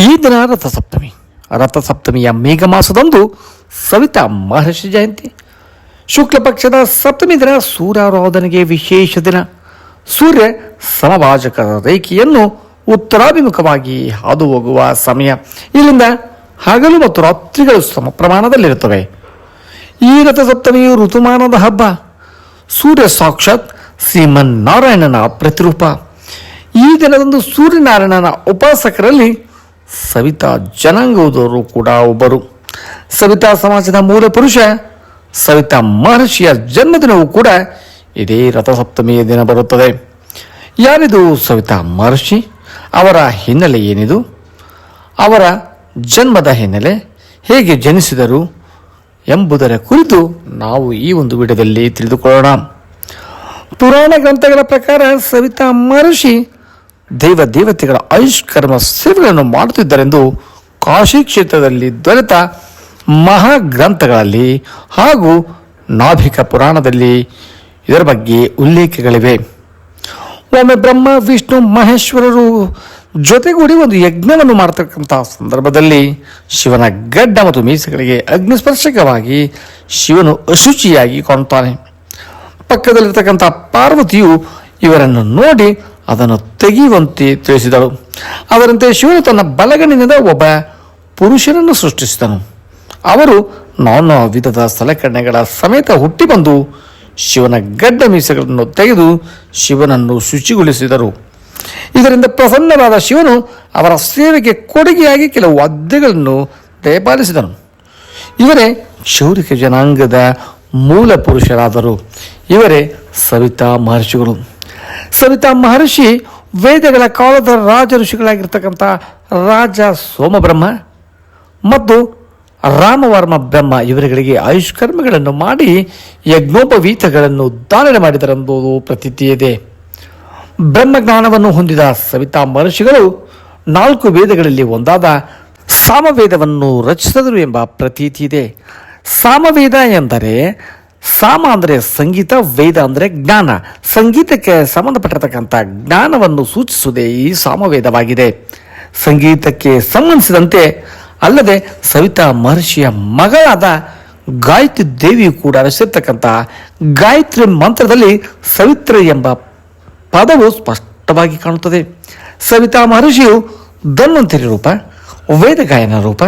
ಈ ದಿನ ರಥಸಪ್ತಮಿ. ರಥಸಪ್ತಮಿಯ ಮೇಘಮಾಸದಂದು ಸವಿತಾ ಮಹರ್ಷಿ ಜಯಂತಿ. ಶುಕ್ಲ ಪಕ್ಷದ ಸಪ್ತಮಿ ದಿನ ಸೂರ್ಯಾರಾಧನೆಗೆ ವಿಶೇಷ ದಿನ. ಸೂರ್ಯ ಸಮಭಾಜಕ ರೇಖೆಯನ್ನು ಉತ್ತರಾಭಿಮುಖವಾಗಿ ಹಾದು ಹೋಗುವ ಸಮಯ. ಇಲ್ಲಿಂದ ಹಗಲು ಮತ್ತು ರಾತ್ರಿಗಳು ಸಮ ಪ್ರಮಾಣದಲ್ಲಿರುತ್ತವೆ. ಈ ರಥಸಪ್ತಮಿಯು ಋತುಮಾನದ ಹಬ್ಬ. ಸೂರ್ಯ ಸಾಕ್ಷಾತ್ ಶ್ರೀಮನ್ನಾರಾಯಣನ ಪ್ರತಿರೂಪ. ಈ ದಿನದಂದು ಸೂರ್ಯನಾರಾಯಣನ ಉಪಾಸಕರಲ್ಲಿ ಸವಿತಾ ಜನಾಂಗದವರು ಕೂಡ ಒಬ್ಬರು. ಸವಿತಾ ಸಮಾಜದ ಮೂಲ ಪುರುಷ ಸವಿತಾ ಮಹರ್ಷಿಯ ಜನ್ಮದಿನವೂ ಕೂಡ ಇದೇ ರಥಸಪ್ತಮಿಯ ದಿನ ಬರುತ್ತದೆ. ಯಾರಿದು ಸವಿತಾ ಮಹರ್ಷಿ? ಅವರ ಹಿನ್ನೆಲೆ ಏನಿದು? ಅವರ ಜನ್ಮದ ಹಿನ್ನೆಲೆ, ಹೇಗೆ ಜನಿಸಿದರು ಎಂಬುದರ ಕುರಿತು ನಾವು ಈ ಒಂದು ವಿಡಿಯೋದಲ್ಲಿ ತಿಳಿದುಕೊಳ್ಳೋಣ. ಪುರಾಣ ಗ್ರಂಥಗಳ ಪ್ರಕಾರ ಸವಿತಾ ಮಹರ್ಷಿ ದೇವತೆಗಳ ಆಯುಷ್ಕರ್ಮ ಸೇವೆಗಳನ್ನು ಮಾಡುತ್ತಿದ್ದರೆಂದು ಕಾಶಿ ಕ್ಷೇತ್ರದಲ್ಲಿ ದೊರೆತ ಮಹಾಗ್ರಂಥಗಳಲ್ಲಿ ಹಾಗೂ ನಾಭಿಕ ಪುರಾಣದಲ್ಲಿ ಇದರ ಬಗ್ಗೆ ಉಲ್ಲೇಖಗಳಿವೆ. ಒಮ್ಮೆ ಬ್ರಹ್ಮ ವಿಷ್ಣು ಮಹೇಶ್ವರರು ಜೊತೆಗೂಡಿ ಒಂದು ಯಜ್ಞವನ್ನು ಮಾಡತಕ್ಕಂಥ ಸಂದರ್ಭದಲ್ಲಿ ಶಿವನ ಗಡ್ಡ ಮತ್ತು ಮೀಸೆಗಳಿಗೆ ಅಗ್ನಿಸ್ಪರ್ಶಕವಾಗಿ ಶಿವನು ಅಶುಚಿಯಾಗಿ ಕಾಣುತ್ತಾನೆ. ಪಕ್ಕದಲ್ಲಿರ್ತಕ್ಕಂಥ ಪಾರ್ವತಿಯು ಇವರನ್ನು ನೋಡಿ ಅದನ್ನು ತೆಗೆಯುವಂತೆ ತಿಳಿಸಿದಳು. ಅದರಂತೆ ಶಿವನು ತನ್ನ ಬಲಗಣ್ಣಿನಿಂದ ಒಬ್ಬ ಪುರುಷನನ್ನು ಸೃಷ್ಟಿಸಿದನು. ಅವರು ನಾನಾ ವಿಧದ ಸಲಕರಣೆಗಳ ಸಮೇತ ಹುಟ್ಟಿ ಬಂದು ಶಿವನ ಗಡ್ಡ ಮೀಸೆಗಳನ್ನು ತೆಗೆದು ಶಿವನನ್ನು ಶುಚಿಗೊಳಿಸಿದರು. ಇದರಿಂದ ಪ್ರಸನ್ನರಾದ ಶಿವನು ಅವರ ಸೇವೆಗೆ ಕೊಡುಗೆಯಾಗಿ ಕೆಲವು ವಾದ್ಯಗಳನ್ನು ದಯಪಾಲಿಸಿದನು. ಇವರೇ ಕ್ಷೌರಿಕ ಜನಾಂಗದ ಮೂಲ ಪುರುಷರಾದರು. ಇವರೇ ಸವಿತಾ ಮಹರ್ಷಿಗಳು. ಸವಿತಾ ಮಹರ್ಷಿ ವೇದಗಳ ಕಾಲದ ರಾಜ ಋಷಿಗಳಾಗಿರ್ತಕ್ಕಂಥ ರಾಜ ಸೋಮಬ್ರಹ್ಮ ಮತ್ತು ರಾಮವರ್ಮ ಬ್ರಹ್ಮ ಇವರುಗಳಿಗೆ ಆಯುಷ್ಕರ್ಮಗಳನ್ನು ಮಾಡಿ ಯಜ್ಞೋಪವೀತಗಳನ್ನು ಧಾರಣೆ ಮಾಡಿದರೆಂಬುದು ಪ್ರತೀತಿ ಇದೆ. ಬ್ರಹ್ಮಜ್ಞಾನವನ್ನು ಹೊಂದಿದ ಸವಿತಾ ಮಹರ್ಷಿಗಳು 4 ವೇದಗಳಲ್ಲಿ ಒಂದಾದ ಸಾಮವೇದವನ್ನು ರಚಿಸಿದರು ಎಂಬ ಪ್ರತೀತಿ ಇದೆ. ಸಾಮವೇದ ಎಂದರೆ, ಸಾಮ ಅಂದರೆ ಸಂಗೀತ, ವೇದ ಅಂದರೆ ಜ್ಞಾನ. ಸಂಗೀತಕ್ಕೆ ಸಂಬಂಧಪಟ್ಟಿರತಕ್ಕಂಥ ಜ್ಞಾನವನ್ನು ಸೂಚಿಸುವುದೇ ಈ ಸಾಮವೇದವಾಗಿದೆ. ಸಂಗೀತಕ್ಕೆ ಸಂಬಂಧಿಸಿದಂತೆ ಅಲ್ಲದೆ ಸವಿತಾ ಮಹರ್ಷಿಯ ಮಗಳಾದ ಗಾಯತ್ರಿ ದೇವಿಯು ಕೂಡ ರಚಿಸಿರ್ತಕ್ಕಂಥ ಗಾಯತ್ರಿ ಮಂತ್ರದಲ್ಲಿ ಸವಿತ್ರ ಎಂಬ ಪದವು ಸ್ಪಷ್ಟವಾಗಿ ಕಾಣುತ್ತದೆ. ಸವಿತಾ ಮಹರ್ಷಿಯು ಧನ್ವಂತರಿ ರೂಪ, ವೇದ ಗಾಯನ ರೂಪ,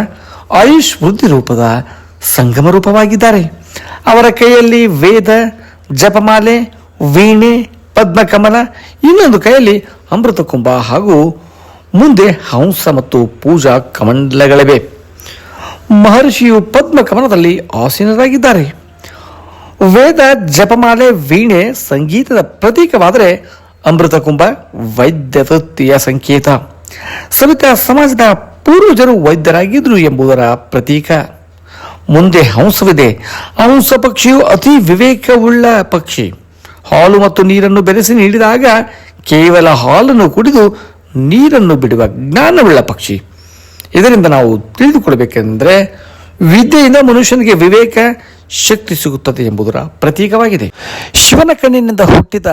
ಆಯುಷ್ ವೃದ್ಧಿ ರೂಪದ ಸಂಗಮ ರೂಪವಾಗಿದ್ದಾರೆ. ಅವರ ಕೈಯಲ್ಲಿ ವೇದ, ಜಪಮಾಲೆ, ವೀಣೆ, ಪದ್ಮಕಮಲ, ಇನ್ನೊಂದು ಕೈಯಲ್ಲಿ ಅಮೃತ ಕುಂಭ ಹಾಗೂ ಮುಂದೆ ಹಂಸ ಮತ್ತು ಪೂಜಾ ಕಮಂಡಲಗಳಿವೆ. ಮಹರ್ಷಿಯು ಪದ್ಮಕಮಲದಲ್ಲಿ ಆಸೀನರಾಗಿದ್ದಾರೆ. ವೇದ, ಜಪಮಾಲೆ, ವೀಣೆ ಸಂಗೀತದ ಪ್ರತೀಕವಾದರೆ ಅಮೃತ ಕುಂಭ ವೈದ್ಯ ವೃತ್ತಿಯ ಸಂಕೇತ. ಸವಿತಾ ಸಮಾಜದ ಪೂರ್ವಜರು ವೈದ್ಯರಾಗಿದ್ದರು ಎಂಬುದರ ಪ್ರತೀಕ. ಮುಂದೆ ಹಂಸವಿದೆ. ಹಂಸ ಪಕ್ಷಿಯು ಅತಿ ವಿವೇಕವುಳ್ಳ ಪಕ್ಷಿ. ಹಾಲು ಮತ್ತು ನೀರನ್ನು ಬೆರೆಸಿ ನೀಡಿದಾಗ ಕೇವಲ ಹಾಲನ್ನು ಕುಡಿದು ನೀರನ್ನು ಬಿಡುವ ಜ್ಞಾನವುಳ್ಳ ಪಕ್ಷಿ. ಇದರಿಂದ ನಾವು ತಿಳಿದುಕೊಳ್ಳಬೇಕೆಂದರೆ ವಿದ್ಯೆಯಿಂದ ಮನುಷ್ಯನಿಗೆ ವಿವೇಕ ಶಕ್ತಿ ಸಿಗುತ್ತದೆ ಎಂಬುದರ ಪ್ರತೀಕವಾಗಿದೆ. ಶಿವನ ಕಣ್ಣಿನಿಂದ ಹುಟ್ಟಿದ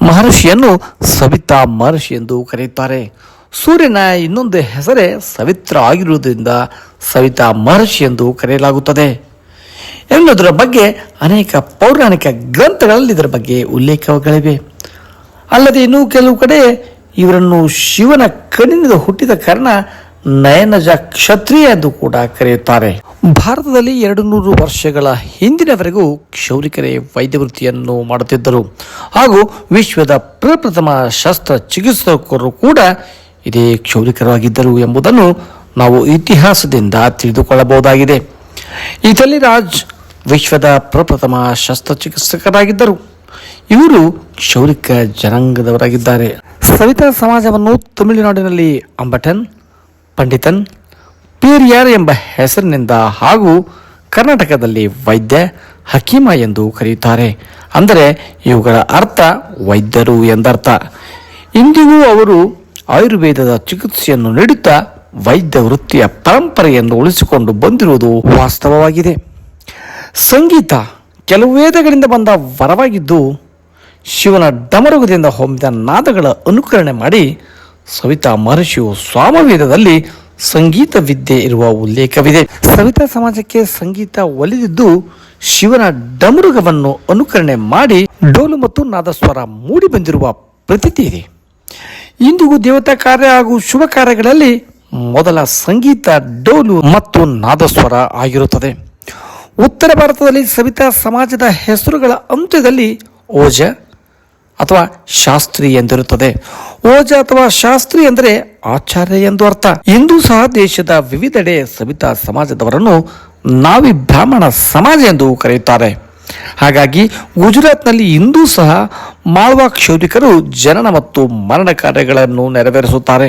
ಮಹರ್ಷಿಯನ್ನು ಸವಿತಾ ಮಹರ್ಷಿ ಎಂದು ಕರೆಯುತ್ತಾರೆ. ಸೂರ್ಯನ ಇನ್ನೊಂದು ಹೆಸರೇ ಸವಿತ್ರ ಆಗಿರುವುದರಿಂದ ಸವಿತಾ ಮಹರ್ಷಿ ಎಂದು ಕರೆಯಲಾಗುತ್ತದೆ ಎನ್ನುವುದರ ಬಗ್ಗೆ ಅನೇಕ ಪೌರಾಣಿಕ ಗ್ರಂಥಗಳಲ್ಲಿ ಇದರ ಬಗ್ಗೆ ಉಲ್ಲೇಖಗಳಿವೆ. ಅಲ್ಲದೆ ಇನ್ನೂ ಕೆಲವು ಕಡೆ ಇವರನ್ನು ಶಿವನ ಕಣ್ಣಿನಿಂದ ಹುಟ್ಟಿದ ಕಾರಣ ನಯನಜ ಕ್ಷತ್ರಿಯ ಎಂದು ಕೂಡ ಕರೆಯುತ್ತಾರೆ. ಭಾರತದಲ್ಲಿ 200 ವರ್ಷಗಳ ಹಿಂದಿನವರೆಗೂ ಕ್ಷೌರಿಕರೇ ವೈದ್ಯ ವೃತ್ತಿಯನ್ನು ಮಾಡುತ್ತಿದ್ದರು ಹಾಗೂ ವಿಶ್ವದ ಪ್ರಪ್ರಥಮ ಶಸ್ತ್ರ ಚಿಕಿತ್ಸಕರು ಕೂಡ ಇದೇ ಕ್ಷೌರಿಕರಾಗಿದ್ದರು ಎಂಬುದನ್ನು ನಾವು ಇತಿಹಾಸದಿಂದ ತಿಳಿದುಕೊಳ್ಳಬಹುದಾಗಿದೆ. ಇಟಲಿ ರಾಜ್ ವಿಶ್ವದ ಪ್ರಪ್ರಥಮ ಶಸ್ತ್ರಚಿಕಿತ್ಸಕರಾಗಿದ್ದರು. ಇವರು ಕ್ಷೌರಿಕ ಜನಾಂಗದವರಾಗಿದ್ದಾರೆ. ಸವಿತಾ ಸಮಾಜವನ್ನು ತಮಿಳುನಾಡಿನಲ್ಲಿ ಅಂಬಟನ್, ಪಂಡಿತನ್, ಪೇರಿಯಾರ್ ಎಂಬ ಹೆಸರಿನಿಂದ ಹಾಗೂ ಕರ್ನಾಟಕದಲ್ಲಿ ವೈದ್ಯ, ಹಕೀಮ ಎಂದು ಕರೆಯುತ್ತಾರೆ. ಅಂದರೆ ಇವುಗಳ ಅರ್ಥ ವೈದ್ಯರು ಎಂದರ್ಥ. ಇಂದಿಗೂ ಅವರು ಆಯುರ್ವೇದದ ಚಿಕಿತ್ಸೆಯನ್ನು ನೀಡುತ್ತಾ ವೈದ್ಯ ವೃತ್ತಿಯ ಪರಂಪರೆಯನ್ನು ಉಳಿಸಿಕೊಂಡು ಬಂದಿರುವುದು ವಾಸ್ತವವಾಗಿದೆ. ಸಂಗೀತ ಕೆಲವು ವೇದಗಳಿಂದ ಬಂದ ವರವಾಗಿದ್ದು ಶಿವನ ಡಮರುಗದಿಂದ ಹೊಮ್ಮಿದ ನಾದಗಳ ಅನುಕರಣೆ ಮಾಡಿ ಸವಿತಾ ಮಹರ್ಷಿಯು ಸಾಮವೇದದಲ್ಲಿ ಸಂಗೀತ ವಿದ್ಯೆ ಇರುವ ಉಲ್ಲೇಖವಿದೆ. ಸವಿತಾ ಸಮಾಜಕ್ಕೆ ಸಂಗೀತ ಒಲಿದಿದ್ದು ಶಿವನ ಡಮರುಗವನ್ನು ಅನುಕರಣೆ ಮಾಡಿ ಡೋಲು ಮತ್ತು ನಾದಸ್ವರ ಮೂಡಿ ಬಂದಿರುವ ಪ್ರತೀತಿ ಇದೆ. ಇಂದಿಗೂ ದೇವತಾ ಕಾರ್ಯ ಹಾಗೂ ಶುಭ ಕಾರ್ಯಗಳಲ್ಲಿ ಮೊದಲ ಸಂಗೀತ ಡೋಲು ಮತ್ತು ನಾದಸ್ವರ ಆಗಿರುತ್ತದೆ. ಉತ್ತರ ಭಾರತದಲ್ಲಿ ಸವಿತಾ ಸಮಾಜದ ಹೆಸರುಗಳ ಅಂತ್ಯದಲ್ಲಿ ಓಜ ಅಥವಾ ಶಾಸ್ತ್ರಿ ಎಂದಿರುತ್ತದೆ. ಓಜ ಅಥವಾ ಶಾಸ್ತ್ರಿ ಎಂದರೆ ಆಚಾರ್ಯ ಎಂದು ಅರ್ಥ. ಇಂದು ಸಹ ದೇಶದ ವಿವಿಧೆಡೆ ಸವಿತಾ ಸಮಾಜದವರನ್ನು ನಾವಿ ಬ್ರಾಹ್ಮಣ ಸಮಾಜ ಎಂದು ಕರೆಯುತ್ತಾರೆ. ಹಾಗಾಗಿ ಗುಜರಾತ್ನಲ್ಲಿ ಇಂದೂ ಸಹ ಮಾಳ್ವಾ ಕ್ಷೌರಿಕರು ಜನನ ಮತ್ತು ಮರಣ ಕಾರ್ಯಗಳನ್ನು ನೆರವೇರಿಸುತ್ತಾರೆ.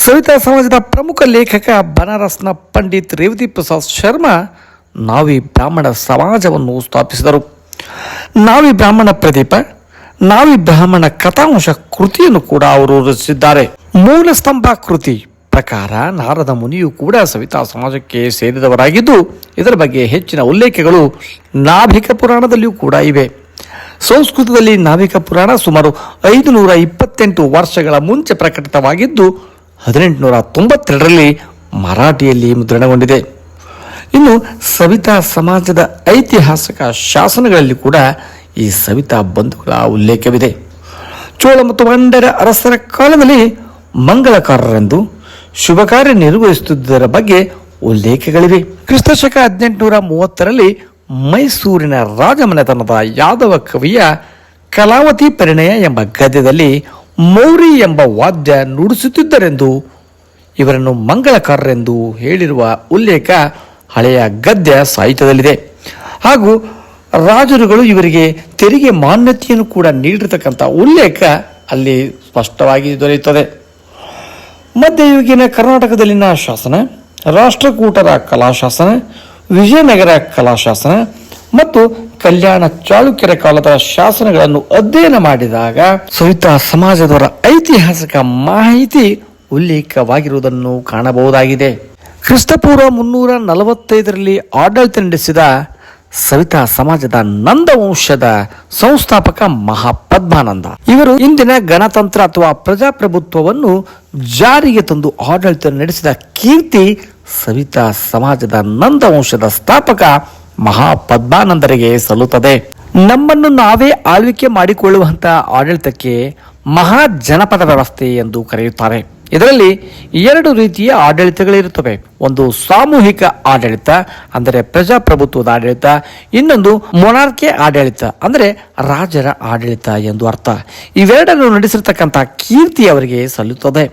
ಸವಿತಾ ಸಮಾಜದ ಪ್ರಮುಖ ಲೇಖಕ ಬನಾರಸ್ನ ಪಂಡಿತ್ ರೇವತಿ ಪ್ರಸಾದ್ ಶರ್ಮಾ ನಾವಿ ಬ್ರಾಹ್ಮಣ ಸಮಾಜವನ್ನು ಸ್ಥಾಪಿಸಿದರು. ನಾವಿ ಬ್ರಾಹ್ಮಣ ಪ್ರದೀಪ, ನಾವಿ ಬ್ರಾಹ್ಮಣ ಕಥಾಂಶ ಕೃತಿಯನ್ನು ಕೂಡ ಅವರು ರಚಿಸಿದ್ದಾರೆ. ಮೂಲ ಸ್ತಂಭ ಕೃತಿ ಪ್ರಕಾರ ನಾರದ ಮುನಿಯು ಕೂಡ ಸವಿತಾ ಸಮಾಜಕ್ಕೆ ಸೇರಿದವರಾಗಿದ್ದು, ಇದರ ಬಗ್ಗೆ ಹೆಚ್ಚಿನ ಉಲ್ಲೇಖಗಳು ನಾಭಿಕ ಪುರಾಣದಲ್ಲಿಯೂ ಕೂಡ ಇವೆ. ಸಂಸ್ಕೃತದಲ್ಲಿ ನಾಭಿಕ ಪುರಾಣ ಸುಮಾರು 528 ವರ್ಷಗಳ ಮುಂಚೆ ಪ್ರಕಟಿತವಾಗಿದ್ದು 1892ರಲ್ಲಿ ಮರಾಠಿಯಲ್ಲಿ ಮುದ್ರಣಗೊಂಡಿದೆ. ಇನ್ನು ಸವಿತಾ ಸಮಾಜದ ಐತಿಹಾಸಿಕ ಶಾಸನಗಳಲ್ಲಿ ಕೂಡ ಈ ಸವಿತಾ ಬಂಧುಗಳ ಉಲ್ಲೇಖವಿದೆ. ಚೋಳ ಮತ್ತು ಮಂಡರ ಅರಸರ ಕಾಲದಲ್ಲಿ ಮಂಗಳಕಾರರೆಂದು ಶುಭ ಕಾರ್ಯ ನಿರ್ವಹಿಸುತ್ತಿದ್ದರ ಬಗ್ಗೆ ಉಲ್ಲೇಖಗಳಿವೆ. ಕ್ರಿಸ್ತಶಕ 1830ರಲ್ಲಿ ಮೈಸೂರಿನ ರಾಜಮನೆತನದ ಯಾದವ ಕವಿಯ ಕಲಾವತಿ ಪರಿಣಯ ಎಂಬ ಗದ್ಯದಲ್ಲಿ ಮೌರಿ ಎಂಬ ವಾದ್ಯ ನುಡಿಸುತ್ತಿದ್ದರೆಂದು ಇವರನ್ನು ಮಂಗಳಕಾರರೆಂದು ಹೇಳಿರುವ ಉಲ್ಲೇಖ ಹಳೆಯ ಗದ್ಯ ಸಾಹಿತ್ಯದಲ್ಲಿದೆ. ಹಾಗೂ ರಾಜರುಗಳು ಇವರಿಗೆ ತೆರಿಗೆ ಮಾನ್ಯತೆಯನ್ನು ಕೂಡ ನೀಡಿರತಕ್ಕಂಥ ಉಲ್ಲೇಖ ಅಲ್ಲಿ ಸ್ಪಷ್ಟವಾಗಿ ದೊರೆಯುತ್ತದೆ. ಮಧ್ಯಯುಗೀನ ಕರ್ನಾಟಕದಲ್ಲಿನ ಶಾಸನ, ರಾಷ್ಟ್ರಕೂಟರ ಕಲಾಶಾಸನ, ವಿಜಯನಗರ ಕಲಾಶಾಸನ ಮತ್ತು ಕಲ್ಯಾಣ ಚಾಳುಕ್ಯರ ಕಾಲದ ಶಾಸನಗಳನ್ನು ಅಧ್ಯಯನ ಮಾಡಿದಾಗ ಸವಿತಾ ಸಮಾಜದವರ ಐತಿಹಾಸಿಕ ಮಾಹಿತಿ ಉಲ್ಲೇಖವಾಗಿರುವುದನ್ನು ಕಾಣಬಹುದಾಗಿದೆ. ಕ್ರಿಸ್ತಪೂರ್ವ 345ರಲ್ಲಿ ಆಡಳಿತ ನಡೆಸಿದ ಸವಿತಾ ಸಮಾಜದ ನಂದವಂಶದ ಸಂಸ್ಥಾಪಕ ಮಹಾಪದ್ಮಾನಂದ ಇವರು ಇಂದಿನ ಗಣತಂತ್ರ ಅಥವಾ ಪ್ರಜಾಪ್ರಭುತ್ವವನ್ನು ಜಾರಿಗೆ ತಂದು ಆಡಳಿತ ನಡೆಸಿದ ಕೀರ್ತಿ ಸವಿತಾ ಸಮಾಜದ ನಂದವಂಶದ ಸ್ಥಾಪಕ ಮಹಾಪದ್ಮಾನಂದರಿಗೆ ಸಲ್ಲುತ್ತದೆ. ನಮ್ಮನ್ನು ನಾವೇ ಆಳ್ವಿಕೆ ಮಾಡಿಕೊಳ್ಳುವಂತಹ ಆಡಳಿತಕ್ಕೆ ಮಹಾಜನಪದ ವ್ಯವಸ್ಥೆ ಎಂದು ಕರೆಯುತ್ತಾರೆ. ಇದರಲ್ಲಿ 2 ರೀತಿಯ ಆಡಳಿತಗಳಿರುತ್ತವೆ. ಒಂದು ಸಾಮೂಹಿಕ ಆಡಳಿತ ಅಂದರೆ ಪ್ರಜಾಪ್ರಭುತ್ವದ ಆಡಳಿತ, ಇನ್ನೊಂದು ಮೊನಾರ್ಕಿ ಆಡಳಿತ ಅಂದರೆ ರಾಜರ ಆಡಳಿತ ಎಂದು ಅರ್ಥ. ಇವೆರಡನ್ನು ನಡೆಸಿರ್ತಕ್ಕಂಥ ಕೀರ್ತಿ ಅವರಿಗೆ ಸಲ್ಲುತ್ತದೆ.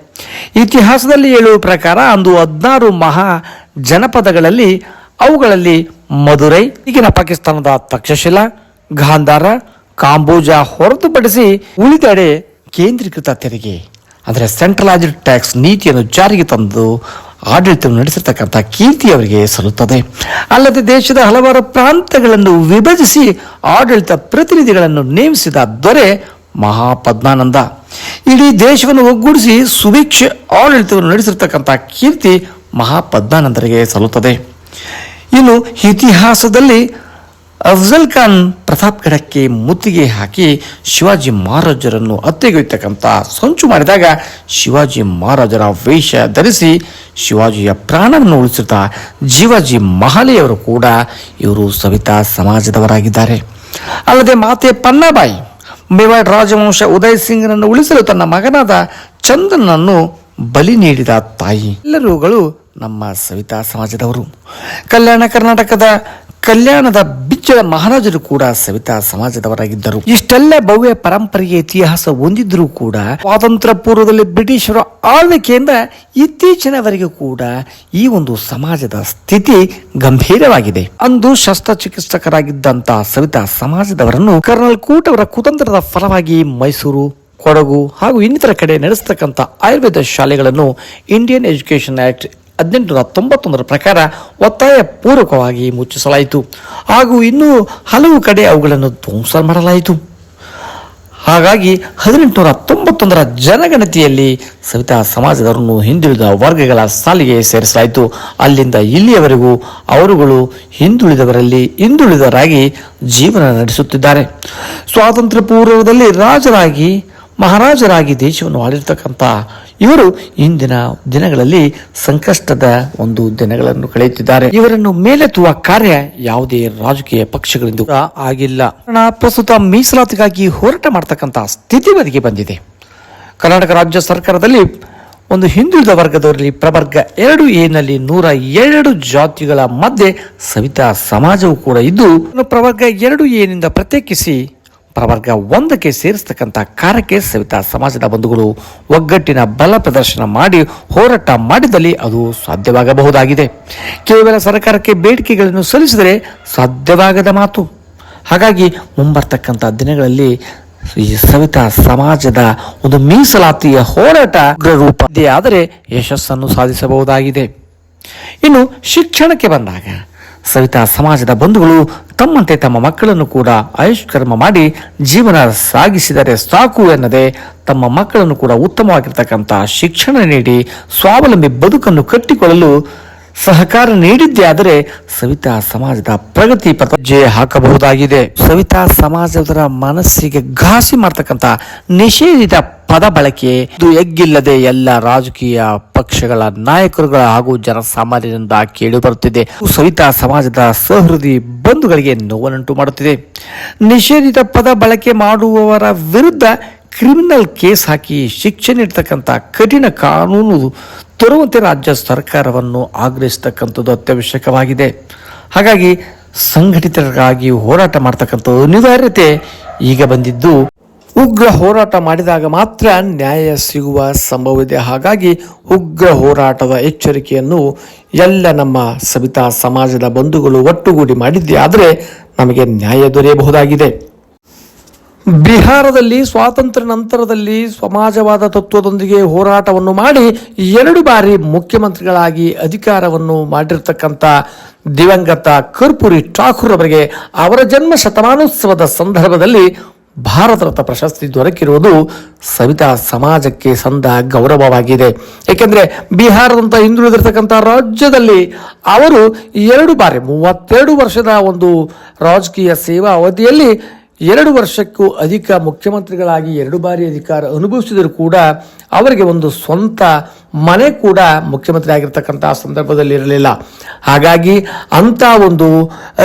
ಇತಿಹಾಸದಲ್ಲಿ ಹೇಳುವ ಪ್ರಕಾರ ಅಂದು 16 ಮಹಾ ಜನಪದಗಳಲ್ಲಿ ಅವುಗಳಲ್ಲಿ ಮಧುರೈ, ಈಗಿನ ಪಾಕಿಸ್ತಾನದ ತಕ್ಷಶಿಲಾ, ಗಾಂಧಾರ, ಕಾಂಬೋಜ ಹೊರತುಪಡಿಸಿ ಉಳಿದೆಡೆ ಕೇಂದ್ರೀಕೃತ ತೆರಿಗೆ ಅಂದರೆ ಸೆಂಟ್ರಲೈಸ್ಡ್ ಟ್ಯಾಕ್ಸ್ ನೀತಿಯನ್ನು ಜಾರಿಗೆ ತಂದು ಆಡಳಿತ ನಡೆಸಿರ್ತಕ್ಕಂಥ ಕೀರ್ತಿ ಅವರಿಗೆ ಸಲ್ಲುತ್ತದೆ. ಅಲ್ಲದೆ ದೇಶದ ಹಲವಾರು ಪ್ರಾಂತಗಳನ್ನು ವಿಭಜಿಸಿ ಆಡಳಿತ ಪ್ರತಿನಿಧಿಗಳನ್ನು ನೇಮಿಸಿದ ದೊರೆ ಮಹಾಪದ್ಮಾನಂದ. ಇಡೀ ದೇಶವನ್ನು ಒಗ್ಗೂಡಿಸಿ ಸುಭಿಕ್ಷ ಆಡಳಿತವನ್ನು ನಡೆಸಿರ್ತಕ್ಕಂಥ ಕೀರ್ತಿ ಮಹಾಪದ್ಮಾನಂದರಿಗೆ ಸಲ್ಲುತ್ತದೆ. ಇನ್ನು ಇತಿಹಾಸದಲ್ಲಿ ಅಫ್ಜಲ್ ಖಾನ್ ಪ್ರತಾಪ್ಗಢಕ್ಕೆ ಮುತ್ತಿಗೆ ಹಾಕಿ ಶಿವಾಜಿ ಮಹಾರಾಜರನ್ನು ಹತ್ಯೆಗೈತಕ್ಕಂಥ ಸಂಚು ಮಾಡಿದಾಗ ಶಿವಾಜಿ ಮಹಾರಾಜರ ವೇಷ ಧರಿಸಿ ಶಿವಾಜಿಯ ಪ್ರಾಣವನ್ನು ಉಳಿಸಿದ ಜೀವಾಜಿ ಮಹಾಲೆಯವರು ಕೂಡ ಇವರು ಸವಿತಾ ಸಮಾಜದವರಾಗಿದ್ದಾರೆ. ಅಲ್ಲದೆ ಮಾತೆ ಪನ್ನಾಬಾಯಿ ಮೇವಾಡ್ ರಾಜವಂಶ ಉದಯ್ ಸಿಂಗ್ನನ್ನು ಉಳಿಸಲು ತನ್ನ ಮಗನಾದ ಚಂದನನ್ನು ಬಲಿ ನೀಡಿದ ತಾಯಿ. ಎಲ್ಲರುಗಳು ನಮ್ಮ ಸವಿತಾ ಸಮಾಜದವರು. ಕಲ್ಯಾಣ ಕರ್ನಾಟಕದ ಕಲ್ಯಾಣದ ಬಿಚ್ಚಳ ಮಹಾರಾಜರು ಕೂಡ ಸವಿತಾ ಸಮಾಜದವರಾಗಿದ್ದರು. ಇಷ್ಟೆಲ್ಲ ಭವ್ಯ ಪರಂಪರೆಯ ಇತಿಹಾಸ ಹೊಂದಿದ್ರೂ ಕೂಡ ಸ್ವಾತಂತ್ರ್ಯ ಪೂರ್ವದಲ್ಲಿ ಬ್ರಿಟಿಷರ ಆಳ್ವಿಕೆಯಿಂದ ಇತ್ತೀಚಿನವರೆಗೂ ಕೂಡ ಈ ಒಂದು ಸಮಾಜದ ಸ್ಥಿತಿ ಗಂಭೀರವಾಗಿದೆ. ಅಂದು ಶಸ್ತ್ರಚಿಕಿತ್ಸಕರಾಗಿದ್ದಂತಹ ಸವಿತಾ ಸಮಾಜದವರನ್ನು ಕರ್ನಲ್ ಕೂಟ್ ಅವರ ಕುತಂತ್ರದ ಫಲವಾಗಿ ಮೈಸೂರು, ಕೊಡಗು ಹಾಗೂ ಇನ್ನಿತರ ಕಡೆ ನಡೆಸತಕ್ಕಂಥ ಆಯುರ್ವೇದ ಶಾಲೆಗಳನ್ನು ಇಂಡಿಯನ್ ಎಜುಕೇಷನ್ ಆಕ್ಟ್ 1891 ಪ್ರಕಾರ ಒತ್ತಾಯ ಪೂರ್ವಕವಾಗಿ ಮುಚ್ಚಿಸಲಾಯಿತು ಹಾಗೂ ಇನ್ನೂ ಹಲವು ಕಡೆ ಅವುಗಳನ್ನು ಧ್ವಂಸ ಮಾಡಲಾಯಿತು. ಹಾಗಾಗಿ 1891 ಜನಗಣತಿಯಲ್ಲಿ ಸವಿತಾ ಸಮಾಜದವರನ್ನು ಹಿಂದುಳಿದ ವರ್ಗಗಳ ಸಾಲಿಗೆ ಸೇರಿಸಲಾಯಿತು. ಅಲ್ಲಿಂದ ಇಲ್ಲಿಯವರೆಗೂ ಅವರುಗಳು ಹಿಂದುಳಿದವರಲ್ಲಿ ಹಿಂದುಳಿದವರಾಗಿ ಜೀವನ ನಡೆಸುತ್ತಿದ್ದಾರೆ. ಸ್ವಾತಂತ್ರ್ಯ ಪೂರ್ವದಲ್ಲಿ ರಾಜರಾಗಿ ಮಹಾರಾಜರಾಗಿ ದೇಶವನ್ನು ಆಳಿರ್ತಕ್ಕಂಥ ಇವರು ಇಂದಿನ ದಿನಗಳಲ್ಲಿ ಸಂಕಷ್ಟದ ಒಂದು ದಿನಗಳನ್ನು ಕಳೆಯುತ್ತಿದ್ದಾರೆ. ಇವರನ್ನು ಮೇಲೆತ್ತುವ ಕಾರ್ಯ ಯಾವುದೇ ರಾಜಕೀಯ ಪಕ್ಷಗಳಿಂದ ಆಗಿಲ್ಲ. ಪ್ರಸ್ತುತ ಮೀಸಲಾತಿಗಾಗಿ ಹೋರಾಟ ಮಾಡತಕ್ಕಂಥ ಸ್ಥಿತಿಗತಿಗೆ ಬಂದಿದೆ. ಕರ್ನಾಟಕ ರಾಜ್ಯ ಸರ್ಕಾರದಲ್ಲಿ ಒಂದು ಹಿಂದುಳಿದ ವರ್ಗದವರಲ್ಲಿ ಪ್ರವರ್ಗ 2A 102 ಜಾತಿಗಳ ಮಧ್ಯೆ ಸವಿತಾ ಸಮಾಜವು ಕೂಡ ಇದ್ದು, ಪ್ರವರ್ಗ 2A ಪ್ರತ್ಯೇಕಿಸಿ ಪ್ರವರ್ಗ 1ಕ್ಕೆ ಸೇರಿಸತಕ್ಕಂಥ ಕಾರ್ಯಕ್ಕೆ ಸವಿತಾ ಸಮಾಜದ ಬಂಧುಗಳು ಒಗ್ಗಟ್ಟಿನ ಬಲ ಪ್ರದರ್ಶನ ಮಾಡಿ ಹೋರಾಟ ಮಾಡಿದಲ್ಲಿ ಅದು ಸಾಧ್ಯವಾಗಬಹುದಾಗಿದೆ. ಕೇವಲ ಸರ್ಕಾರಕ್ಕೆ ಬೇಡಿಕೆಗಳನ್ನು ಸಲ್ಲಿಸಿದರೆ ಸಾಧ್ಯವಾಗದ ಮಾತು. ಹಾಗಾಗಿ ಮುಂಬರ್ತಕ್ಕಂಥ ದಿನಗಳಲ್ಲಿ ಈ ಸವಿತಾ ಸಮಾಜದ ಒಂದು ಮೀಸಲಾತಿಯ ಹೋರಾಟ ರೂಪ ಆದರೆ ಯಶಸ್ಸನ್ನು ಸಾಧಿಸಬಹುದಾಗಿದೆ. ಇನ್ನು ಶಿಕ್ಷಣಕ್ಕೆ ಬಂದಾಗ ಸವಿತಾ ಸಮಾಜದ ಬಂಧುಗಳು ತಮ್ಮಂತೆ ತಮ್ಮ ಮಕ್ಕಳನ್ನು ಕೂಡ ಆಯುಷ್ಕರ್ಮ ಮಾಡಿ ಜೀವನ ಸಾಗಿಸಿದರೆ ಸಾಕು ಎನ್ನದೆ ತಮ್ಮ ಮಕ್ಕಳನ್ನು ಕೂಡ ಉತ್ತಮವಾಗಿರ್ತಕ್ಕಂಥ ಶಿಕ್ಷಣ ನೀಡಿ ಸ್ವಾವಲಂಬಿ ಬದುಕನ್ನು ಕಟ್ಟಿಕೊಳ್ಳಲು ಸಹಕಾರ ನೀಡಿದ್ದೇ ಆದರೆ ಸವಿತಾ ಸಮಾಜದ ಪ್ರಗತಿ ಹೆಜ್ಜೆ ಹಾಕಬಹುದಾಗಿದೆ. ಸವಿತಾ ಸಮಾಜದ ಮನಸ್ಸಿಗೆ ಘಾಸಿ ಮಾಡ್ತಕ್ಕಂಥ ನಿಷೇಧಿತ ಪದ ಬಳಕೆ ಇದು ಎಗ್ಗಿಲ್ಲದೆ ಎಲ್ಲ ರಾಜಕೀಯ ಪಕ್ಷಗಳ ನಾಯಕರುಗಳ ಹಾಗೂ ಜನಸಾಮಾನ್ಯರಿಂದ ಕೇಳಿ ಬರುತ್ತಿದೆ. ಸವಿತಾ ಸಮಾಜದ ಸಹೃದಯಿ ಬಂಧುಗಳಿಗೆ ನೋವನ್ನುಂಟು ಮಾಡುತ್ತಿದೆ. ನಿಷೇಧಿತ ಪದ ಬಳಕೆ ಮಾಡುವವರ ವಿರುದ್ಧ ಕ್ರಿಮಿನಲ್ ಕೇಸ್ ಹಾಕಿ ಶಿಕ್ಷೆ ನೀಡತಕ್ಕಂಥ ಕಠಿಣ ಕಾನೂನು ತರುವಂತೆ ರಾಜ್ಯ ಸರ್ಕಾರವನ್ನು ಆಗ್ರಹಿಸತಕ್ಕಂಥದ್ದು ಅತ್ಯವಶ್ಯಕವಾಗಿದೆ. ಹಾಗಾಗಿ ಸಂಘಟಿತರಾಗಿ ಹೋರಾಟ ಮಾಡ್ತಕ್ಕಂಥ ಅನಿವಾರ್ಯತೆ ಈಗ ಬಂದಿದ್ದು, ಉಗ್ರ ಹೋರಾಟ ಮಾಡಿದಾಗ ಮಾತ್ರ ನ್ಯಾಯ ಸಿಗುವ ಸಂಭವವಿದೆ. ಹಾಗಾಗಿ ಉಗ್ರ ಹೋರಾಟದ ಎಚ್ಚರಿಕೆಯನ್ನು ಎಲ್ಲ ನಮ್ಮ ಸವಿತಾ ಸಮಾಜದ ಬಂಧುಗಳು ಒಟ್ಟುಗೂಡಿ ಮಾಡಿದ್ದೇ ಆದರೆ ನಮಗೆ ನ್ಯಾಯ ದೊರೆಯಬಹುದಾಗಿದೆ. ಬಿಹಾರದಲ್ಲಿ ಸ್ವಾತಂತ್ರ್ಯ ನಂತರದಲ್ಲಿ ಸಮಾಜವಾದ ತತ್ವದೊಂದಿಗೆ ಹೋರಾಟವನ್ನು ಮಾಡಿ 2 ಬಾರಿ ಮುಖ್ಯಮಂತ್ರಿಗಳಾಗಿ ಅಧಿಕಾರವನ್ನು ಮಾಡಿರ್ತಕ್ಕಂಥ ದಿವಂಗತ ಕರ್ಪೂರಿ ಠಾಕೂರ್ ಅವರಿಗೆ ಅವರ ಜನ್ಮ ಶತಮಾನೋತ್ಸವದ ಸಂದರ್ಭದಲ್ಲಿ ಭಾರತ ರತ್ನ ಪ್ರಶಸ್ತಿ ದೊರಕಿರುವುದು ಸವಿತಾ ಸಮಾಜಕ್ಕೆ ಸಂದ ಗೌರವವಾಗಿದೆ. ಏಕೆಂದರೆ ಬಿಹಾರದಂತ ಹಿಂದುಳಿದಿರ್ತಕ್ಕಂಥ ರಾಜ್ಯದಲ್ಲಿ ಅವರು 2 ಬಾರಿ 32 ವರ್ಷದ ಒಂದು ರಾಜಕೀಯ ಸೇವಾ ಅವಧಿಯಲ್ಲಿ 2 ವರ್ಷಕ್ಕೂ ಅಧಿಕ ಮುಖ್ಯಮಂತ್ರಿಗಳಾಗಿ 2 ಬಾರಿ ಅಧಿಕಾರ ಅನುಭವಿಸಿದರೂ ಕೂಡ ಅವರಿಗೆ ಒಂದು ಸ್ವಂತ ಮನೆ ಕೂಡ ಮುಖ್ಯಮಂತ್ರಿ ಆಗಿರ್ತಕ್ಕಂಥ ಸಂದರ್ಭದಲ್ಲಿ ಇರಲಿಲ್ಲ. ಹಾಗಾಗಿ ಅಂತ ಒಂದು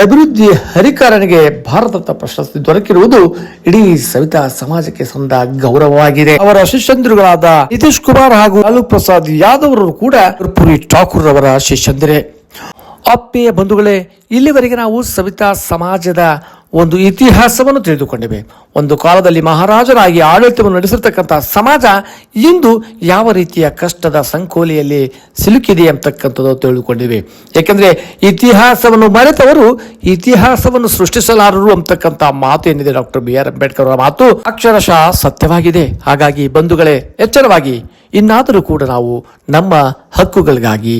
ಅಭಿವೃದ್ಧಿ ಹರಿಕಾರನಿಗೆ ಭಾರತ ರತ್ನ ಪ್ರಶಸ್ತಿ ದೊರಕಿರುವುದು ಇಡೀ ಸವಿತಾ ಸಮಾಜಕ್ಕೆ ಸಂದ ಗೌರವವಾಗಿದೆ. ಅವರ ಶಿಷ್ಯಂದಿರುಗಳಾದ ನಿತೀಶ್ ಕುಮಾರ್ ಹಾಗೂ ಲಾಲು ಪ್ರಸಾದ್ ಯಾದವ್ ಅವರು ಕೂಡ ಕರ್ಪೂರಿ ಠಾಕೂರ್ ಅವರ ಶಿಷ್ಯಂದಿರೇ. ಆತ್ಮೀಯ ಬಂಧುಗಳೇ, ಇಲ್ಲಿವರೆಗೆ ನಾವು ಸವಿತಾ ಸಮಾಜದ ಒಂದು ಇತಿಹಾಸವನ್ನು ತಿಳಿದುಕೊಂಡಿವೆ. ಒಂದು ಕಾಲದಲ್ಲಿ ಮಹಾರಾಜರಾಗಿ ಆಡಳಿತವನ್ನು ನಡೆಸಿರ್ತಕ್ಕಂಥ ಸಮಾಜ ಇಂದು ಯಾವ ರೀತಿಯ ಕಷ್ಟದ ಸಂಕೋಲೆಯಲ್ಲಿ ಸಿಲುಕಿದೆ ಅಂತಕ್ಕಂಥದ್ದು ತಿಳಿದುಕೊಂಡಿವೆ. ಯಾಕೆಂದ್ರೆ ಇತಿಹಾಸವನ್ನು ಮರೆತವರು ಇತಿಹಾಸವನ್ನು ಸೃಷ್ಟಿಸಲಾರರು ಅಂತಕ್ಕಂಥ ಮಾತು ಏನಿದೆ ಡಾಕ್ಟರ್ BR ಅಂಬೇಡ್ಕರ್ ಅವರ ಮಾತು ಅಕ್ಷರಶಃ ಸತ್ಯವಾಗಿದೆ. ಹಾಗಾಗಿ ಬಂಧುಗಳೇ, ಎಚ್ಚರವಾಗಿ ಇನ್ನಾದರೂ ಕೂಡ ನಾವು ನಮ್ಮ ಹಕ್ಕುಗಳಿಗಾಗಿ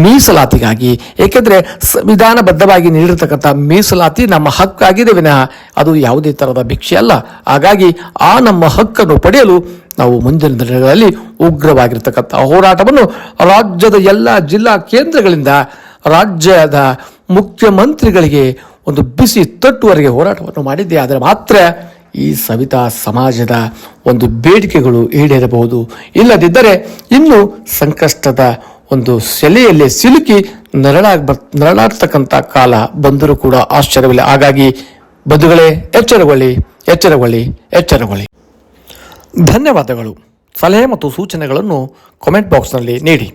ಮೀಸಲಾತಿಗಾಗಿ, ಏಕೆಂದರೆ ಸಂವಿಧಾನಬದ್ಧವಾಗಿ ನೀಡಿರತಕ್ಕಂಥ ಮೀಸಲಾತಿ ನಮ್ಮ ಹಕ್ಕಾಗಿದೆ ವಿನಃ ಅದು ಯಾವುದೇ ತರಹದ ಭಿಕ್ಷೆ ಅಲ್ಲ. ಹಾಗಾಗಿ ಆ ನಮ್ಮ ಹಕ್ಕನ್ನು ಪಡೆಯಲು ನಾವು ಮುಂದಿನ ದಿನಗಳಲ್ಲಿ ಉಗ್ರವಾಗಿರ್ತಕ್ಕಂಥ ಹೋರಾಟವನ್ನು ರಾಜ್ಯದ ಎಲ್ಲ ಜಿಲ್ಲಾ ಕೇಂದ್ರಗಳಿಂದ ರಾಜ್ಯದ ಮುಖ್ಯಮಂತ್ರಿಗಳಿಗೆ ಒಂದು ಬಿಸಿ ತಟ್ಟುವರೆಗೆ ಹೋರಾಟವನ್ನು ಮಾಡಿದ್ದೇ ಆದರೆ ಮಾತ್ರ ಈ ಸವಿತಾ ಸಮಾಜದ ಒಂದು ಬೇಡಿಕೆಗಳು ಈಡೇರಬಹುದು. ಇಲ್ಲದಿದ್ದರೆ ಇನ್ನು ಸಂಕಷ್ಟದ ಒಂದು ಸೆಲೆಯಲ್ಲಿ ಸಿಲುಕಿ ನರಳಾಡ್ತಕ್ಕಂಥ ಕಾಲ ಬಂದರೂ ಕೂಡ ಆಶ್ಚರ್ಯವಿಲ್ಲ. ಹಾಗಾಗಿ ಬಂಧುಗಳೇ, ಎಚ್ಚರಗೊಳ್ಳಿ, ಎಚ್ಚರಗೊಳ್ಳಿ, ಎಚ್ಚರಗೊಳ್ಳಿ. ಧನ್ಯವಾದಗಳು. ಸಲಹೆ ಮತ್ತು ಸೂಚನೆಗಳನ್ನು ಕಾಮೆಂಟ್ ಬಾಕ್ಸ್ನಲ್ಲಿ ನೀಡಿ.